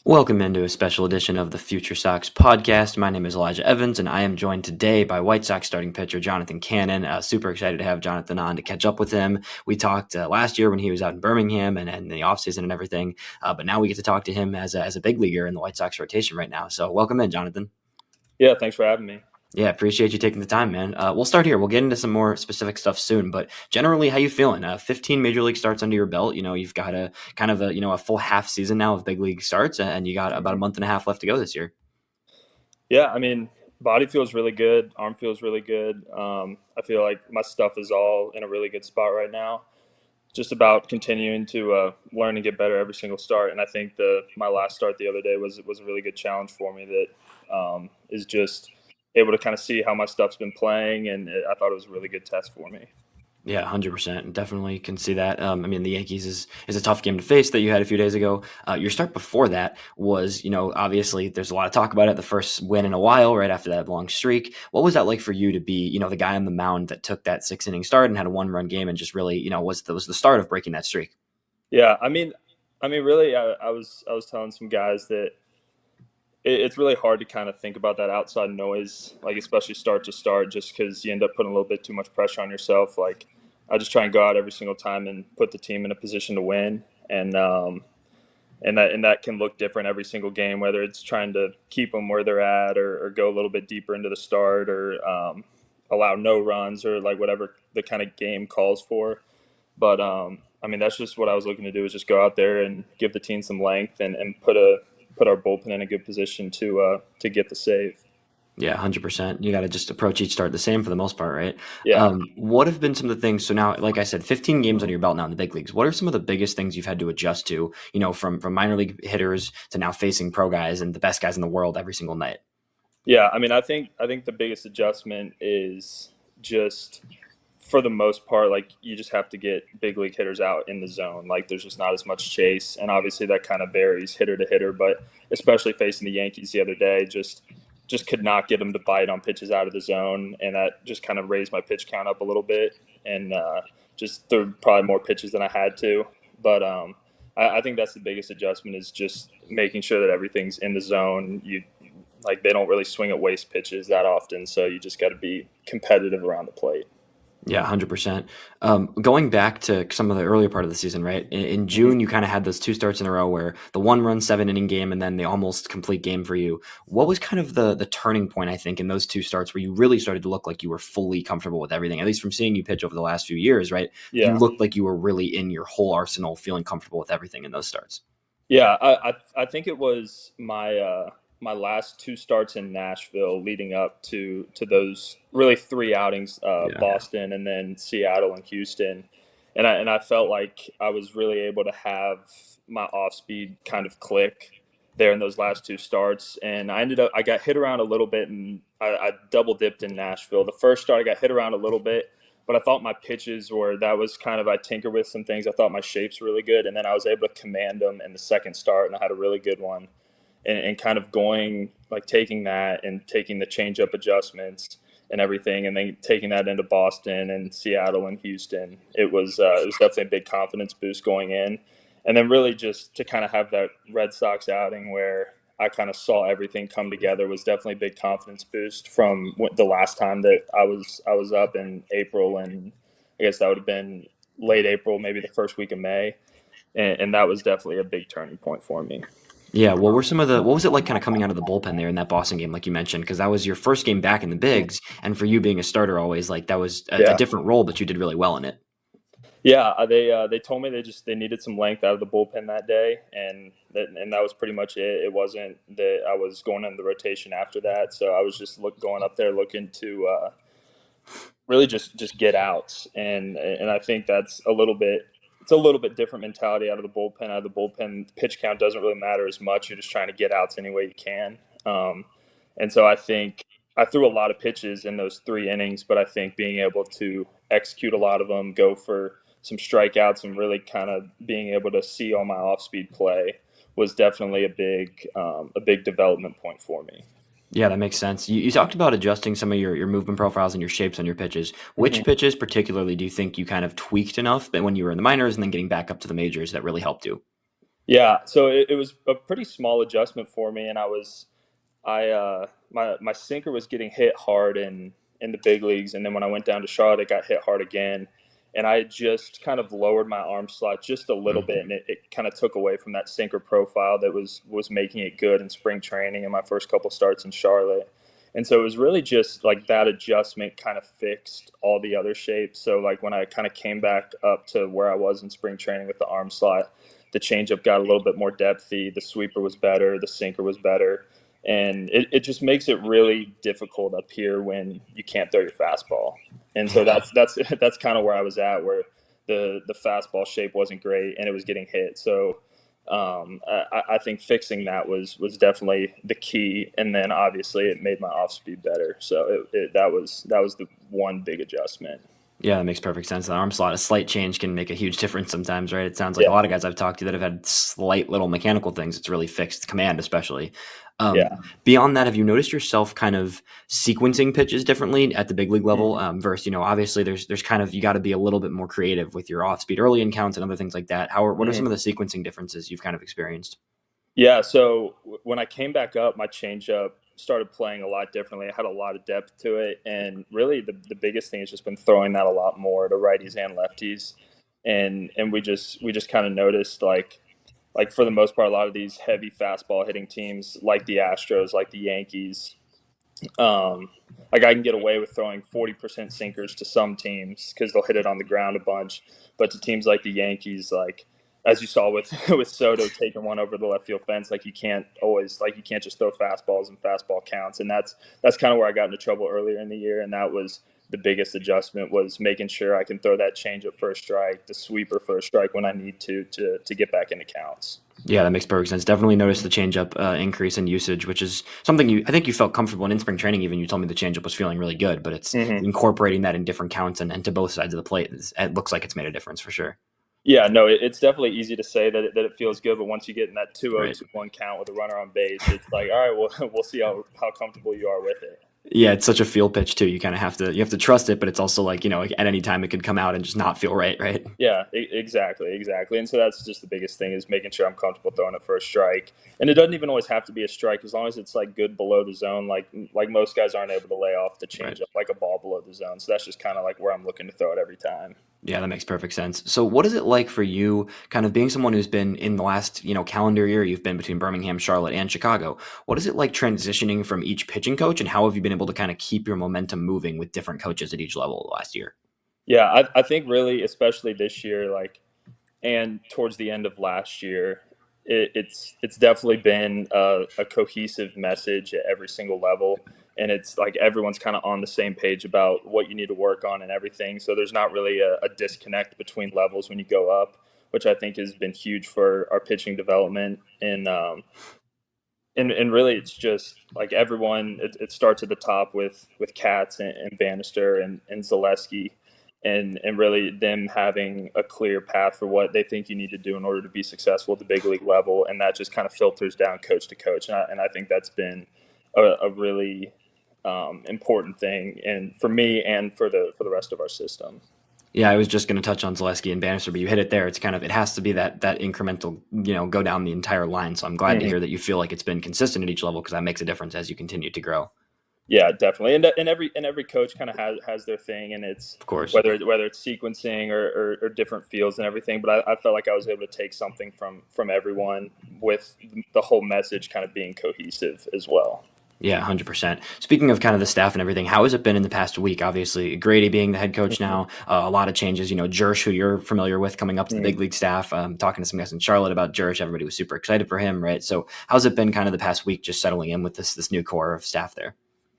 Welcome into a special edition of the FutureSox Podcast. My name is Elijah Evans, and I am joined today by White Sox starting pitcher Jonathan Cannon. Super excited to have Jonathan on to catch up with him. We talked last year when he was out in Birmingham and in the offseason and everything, but now we get to talk to him as a big leaguer in the White Sox rotation right now. So welcome in, Jonathan. Yeah, thanks for having me. Yeah, appreciate you taking the time, man. We'll start here. We'll get into some more specific stuff soon, but generally, how you feeling? 15 major league starts under your belt. You've got a kind of a full half season now of big league starts, and you got about a month and a half left to go this year. Yeah, I mean, body feels really good. Arm feels really good. I feel like my stuff is all in a really good spot right now. Just about continuing to learn and get better every single start. And I think my last start the other day was a really good challenge for me that is just able to kind of see how my stuff's been playing, and I thought it was a really good test for me. Yeah, 100%. Definitely can see that. The Yankees is a tough game to face that you had a few days ago. Your start before that was, obviously there's a lot of talk about it. The first win in a while, right after that long streak. What was that like for you to be, the guy on the mound that took that 6-inning start and had a 1-run game and just really, was the start of breaking that streak? Yeah, I mean, really, I was telling some guys that it's really hard to kind of think about that outside noise, like especially start to start, just because you end up putting a little bit too much pressure on yourself. Like I just try and go out every single time and put the team in a position to win, and that can look different every single game, whether it's trying to keep them where they're at or go a little bit deeper into the start or allow no runs or like whatever the kind of game calls for. But that's just what I was looking to do, is just go out there and give the team some length and put our bullpen in a good position to get the save. Yeah, 100%. You got to just approach each start the same for the most part, right? Yeah. What have been some of the things? So now, like I said, 15 games under your belt now in the big leagues. What are some of the biggest things you've had to adjust to, from minor league hitters to now facing pro guys and the best guys in the world every single night? Yeah, I think the biggest adjustment is just, for the most part, like you just have to get big league hitters out in the zone. Like there's just not as much chase, and obviously that kind of varies hitter to hitter. But especially facing the Yankees the other day, just could not get them to bite on pitches out of the zone, and that just kind of raised my pitch count up a little bit, and just threw probably more pitches than I had to. But I think that's the biggest adjustment, is just making sure that everything's in the zone. They don't really swing at waste pitches that often, so you just got to be competitive around the plate. Yeah, 100%. Going back to some of the earlier part of the season, right? In June, you kind of had those 2 starts in a row where the 1-run 7-inning game and then the almost complete game for you. What was kind of the turning point, I think, in those 2 starts where you really started to look like you were fully comfortable with everything? At least from seeing you pitch over the last few years, right? Yeah. You looked like you were really in your whole arsenal, feeling comfortable with everything in those starts. Yeah, I think it was my last 2 starts in Nashville leading up to those really 3 outings, Boston and then Seattle and Houston. And I felt like I was really able to have my off speed kind of click there in those last 2 starts. And I got hit around a little bit, and I double dipped in Nashville. The first start I got hit around a little bit, but I thought my pitches I tinkered with some things. I thought my shape's really good. And then I was able to command them in the second start, and I had a really good one. And kind of taking that and taking the change-up adjustments and everything, and then taking that into Boston and Seattle and Houston. It was definitely a big confidence boost going in. And then really just to kind of have that Red Sox outing where I kind of saw everything come together was definitely a big confidence boost from the last time that I was up in April, and I guess that would have been late April, maybe the first week of May. And that was definitely a big turning point for me. Yeah, what was it like kind of coming out of the bullpen there in that Boston game, like you mentioned, because that was your first game back in the bigs, and for you being a starter always, like that was a different role, but you did really well in it. Yeah, they told me they needed some length out of the bullpen that day, and that was pretty much it. It wasn't that I was going in the rotation after that, so I was just going up there looking to really just get outs, and I think that's it's a little bit different mentality out of the bullpen. Out of the bullpen, pitch count doesn't really matter as much. You're just trying to get outs any way you can. And so I think I threw a lot of pitches in those 3 innings, but I think being able to execute a lot of them, go for some strikeouts, and really kind of being able to see all my off-speed play was definitely a big development point for me. Yeah, that makes sense. You talked about adjusting some of your movement profiles and your shapes on your pitches. Which pitches particularly do you think you kind of tweaked enough that when you were in the minors and then getting back up to the majors that really helped you? Yeah, so it was a pretty small adjustment for me, and my sinker was getting hit hard in the big leagues, and then when I went down to Charlotte, it got hit hard again, and I had just kind of lowered my arm slot just a little bit, and it kind of took away from that sinker profile that was making it good in spring training and my first couple starts in Charlotte. And so it was really just like that adjustment kind of fixed all the other shapes. So like when I kind of came back up to where I was in spring training with the arm slot, the changeup got a little bit more depthy, the sweeper was better, the sinker was better, and it just makes it really difficult up here when you can't throw your fastball. And so Yeah. that's kind of where I was at, where the fastball shape wasn't great and it was getting hit. So I think fixing that was definitely the key, and then obviously it made my off speed better. So that was the one big adjustment. Yeah, that makes perfect sense. The arm slot, a slight change can make a huge difference sometimes, right? It sounds like a Yeah, lot of guys I've talked to that have had slight little mechanical things. It's really fixed command, especially. yeah. Beyond that, have you noticed yourself kind of sequencing pitches differently at the big league level? Versus, obviously there's kind of you got to be a little bit more creative with your off speed early in counts and other things like that. What are some Mhm. of the sequencing differences you've kind of experienced? Yeah, so when I came back up, my changeup started playing a lot differently. I had a lot of depth to it, and really the biggest thing has just been throwing that a lot more to righties and lefties, and we just kind of noticed like for the most part, a lot of these heavy fastball hitting teams like the Astros, like the Yankees, um, like I can get away with throwing 40% sinkers to some teams because they'll hit it on the ground a bunch, but to teams like the Yankees, like as you saw with with Soto taking one over the left field fence, like you can't just throw fastballs and fastball counts, and that's kind of where I got into trouble earlier in the year, and that was the biggest adjustment was making sure I can throw that changeup for a strike, the sweeper for a strike when I need to get back into counts. Yeah, that makes perfect sense. Definitely noticed the changeup increase in usage, which is something I think you felt comfortable in spring training. Even you told me the changeup was feeling really good, but it's Mm-hmm. incorporating that in different counts and to both sides of the plate. It looks like it's made a difference for sure. Yeah, no, it's definitely easy to say that it feels good, but once you get in that 2-0, Right. 2-1 count with a runner on base, it's like, all right, well, we'll see how comfortable you are with it. Yeah, it's such a feel pitch too. You kind of have to trust it, but it's also like like at any time it could come out and just not feel right, right? Yeah, exactly. And so that's just the biggest thing is making sure I'm comfortable throwing it for a strike. And it doesn't even always have to be a strike as long as it's like good below the zone. Like most guys aren't able to lay off the Right. changeup like a ball below the zone. So that's just kind of like where I'm looking to throw it every time. Yeah, that makes perfect sense. So, what is it like for you, kind of being someone who's been in the last, calendar year, you've been between Birmingham, Charlotte, and Chicago? What is it like transitioning from each pitching coach, and how have you been able to kind of keep your momentum moving with different coaches at each level last year? Yeah, I think really, especially this year, like and towards the end of last year, it's definitely been a cohesive message at every single level, and it's like everyone's kind of on the same page about what you need to work on and everything. So there's not really a disconnect between levels when you go up, which I think has been huge for our pitching development. And really, it's just like everyone. It starts at the top with Katz and Bannister and Zaleski, and really them having a clear path for what they think you need to do in order to be successful at the big league level, and that just kind of filters down coach to coach. And I think that's been a really important thing, and for me and for the rest of our system. Yeah, I was just going to touch on Zaleski and Bannister, but you hit it there. It's kind of it has to be that incremental, go down the entire line. So I'm glad to Mhm. hear that you feel like it's been consistent at each level because that makes a difference as you continue to grow. Yeah, definitely. And every coach kind of has their thing, and it's Of course. whether it's sequencing or different fields and everything. But I felt like I was able to take something from everyone with the whole message kind of being cohesive as well. Yeah, 100%. Speaking of kind of the staff and everything, how has it been in the past week? Obviously, Grady being the head coach Mhm. now, a lot of changes. Jersh, who you're familiar with, coming up to the Mhm. big league staff. Talking to some guys in Charlotte about Jersh, everybody was super excited for him, right? So, how's it been kind of the past week, just settling in with this new core of staff there?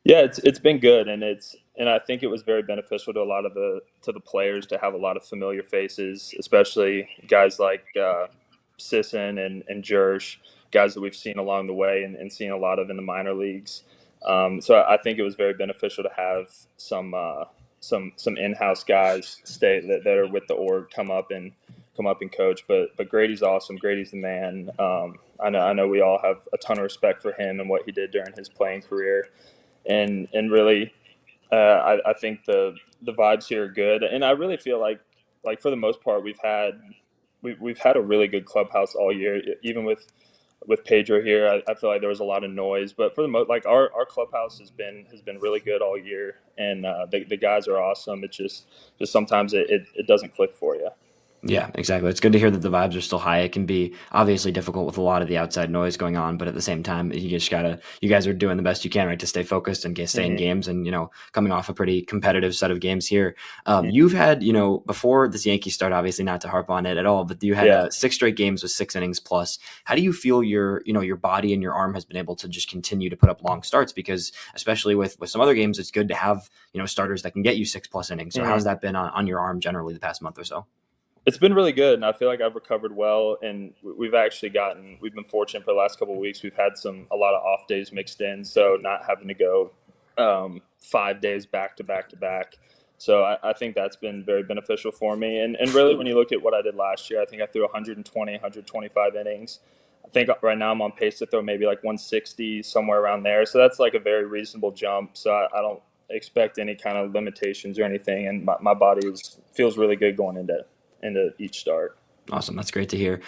Yeah, it's been good, and I think it was very beneficial to a lot of the players to have a lot of familiar faces, especially guys like Sisson and Jersh, guys that we've seen along the way and seen a lot of in the minor leagues. So I think it was very beneficial to have some in-house guys stay that are with the org come up and coach. But Grady's awesome. Grady's the man. I know we all have a ton of respect for him and what he did during his playing career, and really, I think the vibes here are good, and I really feel like for the most part we've had a really good clubhouse all year. Even with Pedro here, I feel like there was a lot of noise, but for the most, like our clubhouse has been really good all year, and the guys are awesome. It's just sometimes it doesn't click for you. Yeah, exactly. It's good to hear that the vibes are still high. It can be obviously difficult with a lot of the outside noise going on, but at the same time, you guys are doing the best you can, right, to stay focused and stay in games. And, coming off a pretty competitive set of games here, you've had, before this Yankees start, obviously not to harp on it at all, but you had 6 straight games with 6 innings plus. How do you feel your body and your arm has been able to just continue to put up long starts? Because especially with some other games, it's good to have, starters that can get you 6+ innings. So how's that been on your arm generally the past month or so? It's been really good, and I feel like I've recovered well. And we've been fortunate for the last couple of weeks. We've had a lot of off days mixed in, so not having to go 5 days back to back to back. So I think that's been very beneficial for me. And really, when you look at what I did last year, I think I threw 120, 125 innings. I think right now I'm on pace to throw maybe like 160, somewhere around there. So that's like a very reasonable jump. So I don't expect any kind of limitations or anything. And my body feels really good going into each start. Awesome. That's great to hear.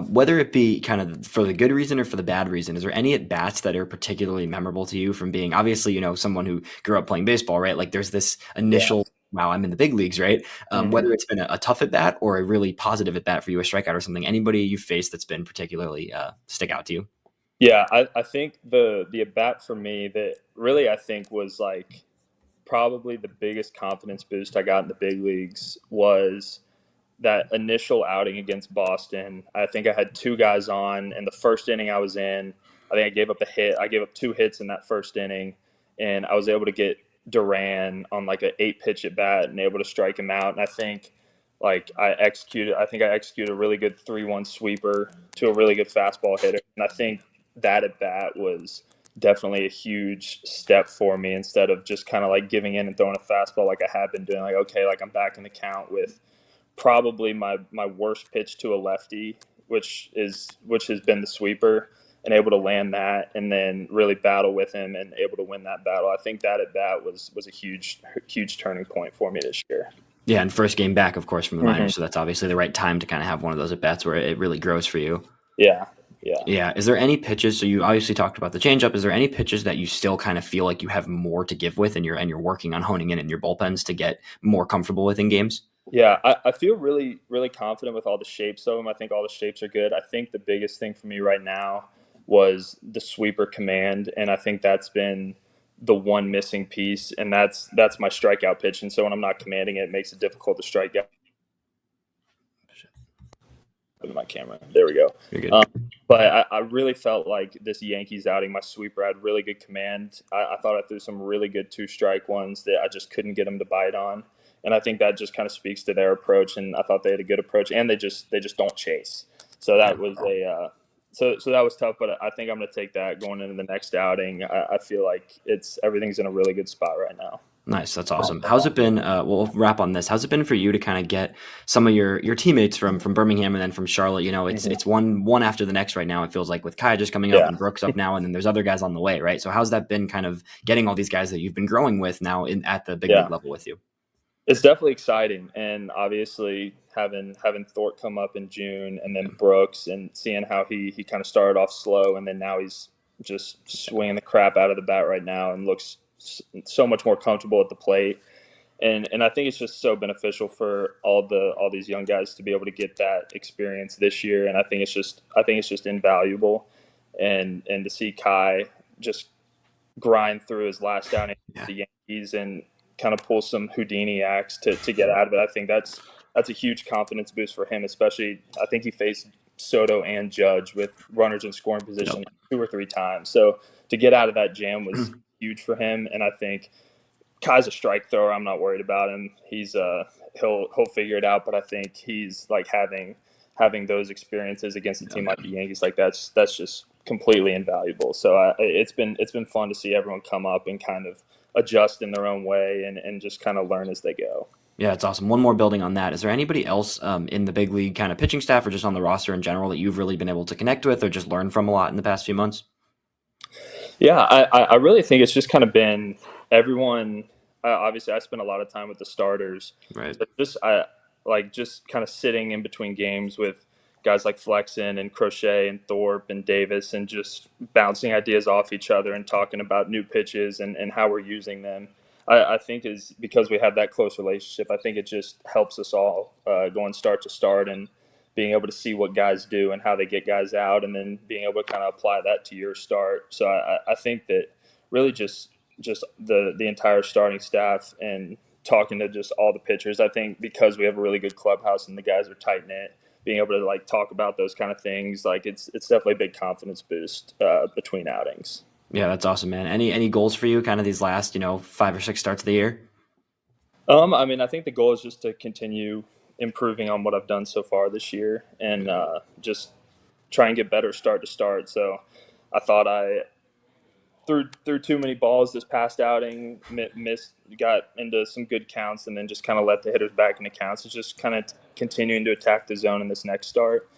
Whether it be kind of for the good reason or for the bad reason, is there any at-bats that are particularly memorable to you from being, obviously, someone who grew up playing baseball, right? Like there's this initial, wow, I'm in the big leagues, right? Whether it's been a tough at-bat or a really positive at-bat for you, a strikeout or something, anybody you faced that's been particularly stick out to you? Yeah, I think the at-bat for me that really I think was like probably the biggest confidence boost I got in the big leagues was that initial outing against Boston. I think I had 2 guys on, and the first inning I was in, I think I gave up a hit. I gave up 2 hits in that first inning, and I was able to get Duran on like an 8-pitch at bat and able to strike him out. And I think I executed a really good 3-1 sweeper to a really good fastball hitter. And I think that at bat was definitely a huge step for me, instead of just kind of like giving in and throwing a fastball like I have been doing. Like, okay, like I'm back in the count with probably my worst pitch to a lefty, which has been the sweeper, and able to land that and then really battle with him and able to win that battle. I think that at bat was a huge turning point for me this year. Yeah, and first game back, of course, from the minors, so that's obviously the right time to kind of have one of those at bats where it really grows for you. Yeah. Is there any pitches? So you obviously talked about the changeup. Is there any pitches that you still kind of feel like you have more to give with, and you're working on honing in your bullpens to get more comfortable with in games? Yeah, I feel really, really confident with all the shapes of them. I think all the shapes are good. I think the biggest thing for me right now was the sweeper command, and I think that's been the one missing piece, and that's my strikeout pitch. And so when I'm not commanding it, it makes it difficult to strike out. My camera. There we go. You're good. But I really felt like this Yankees outing, my sweeper had really good command. I thought I threw some really good 2-strike ones that I just couldn't get them to bite on. And I think that just kind of speaks to their approach. And I thought they had a good approach, and they just don't chase. So that was so that was tough. But I think I'm going to take that going into the next outing. I feel like everything's in a really good spot right now. Nice. That's awesome. How's it been? We'll wrap on this. How's it been for you to kind of get some of your teammates from Birmingham and then from Charlotte? It's one after the next right now. It feels like, with Kai just coming up and Brooks up now, and then there's other guys on the way, right? So how's that been, kind of getting all these guys that you've been growing with now at the big league level with you? It's definitely exciting, and obviously having Thorpe come up in June, and then Brooks, and seeing how he kind of started off slow, and then now he's just swinging the crap out of the bat right now and looks so much more comfortable at the plate. And I think it's just so beneficial for all these young guys to be able to get that experience this year. And I think it's just invaluable. And to see Kai just grind through his last outing with the Yankees and kind of pull some Houdini acts to get out of it, I think that's a huge confidence boost for him. Especially, I think he faced Soto and Judge with runners in scoring position 2 or 3 times. So to get out of that jam was huge for him. And I think Kai's a strike thrower. I'm not worried about him. He's he'll figure it out. But I think he's like having those experiences against a team like the Yankees, like that's just completely invaluable. So it's been fun to see everyone come up and kind of adjust in their own way and just kind of learn as they go. Yeah, it's awesome. One more building on that. Is there anybody else in the big league kind of pitching staff, or just on the roster in general, that you've really been able to connect with or just learn from a lot in the past few months? Yeah, I really think it's just kind of been everyone. Obviously, I spent a lot of time with the starters. Right. So just kind of sitting in between games with guys like Flexen and Crochet and Thorpe and Davis, and just bouncing ideas off each other and talking about new pitches and how we're using them. I think is because we have that close relationship. I think it just helps us all going start to start and being able to see what guys do and how they get guys out, and then being able to kind of apply that to your start. So I think that really just the entire starting staff and talking to just all the pitchers. I think because we have a really good clubhouse and the guys are tight knit, being able to like talk about those kind of things, like it's definitely a big confidence boost between outings. Yeah, that's awesome, man. Any goals for you, kind of these last 5 or 6 starts of the year? I mean, I think the goal is just to continue improving on what I've done so far this year, and just try and get better start to start. So I thought I threw too many balls this past outing, missed, got into some good counts, and then just kind of let the hitters back into counts. It's just kind of continuing to attack the zone in this next start,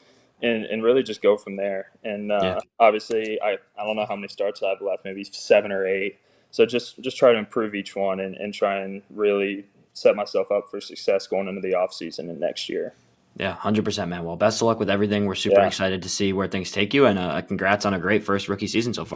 and really just go from there. And Yeah. obviously, I don't know how many starts I have left, maybe 7 or 8. So just try to improve each one and try and really set myself up for success going into the off season and next year. Yeah, 100%, man. Well, best of luck with everything. We're super excited to see where things take you, and congrats on a great first rookie season so far.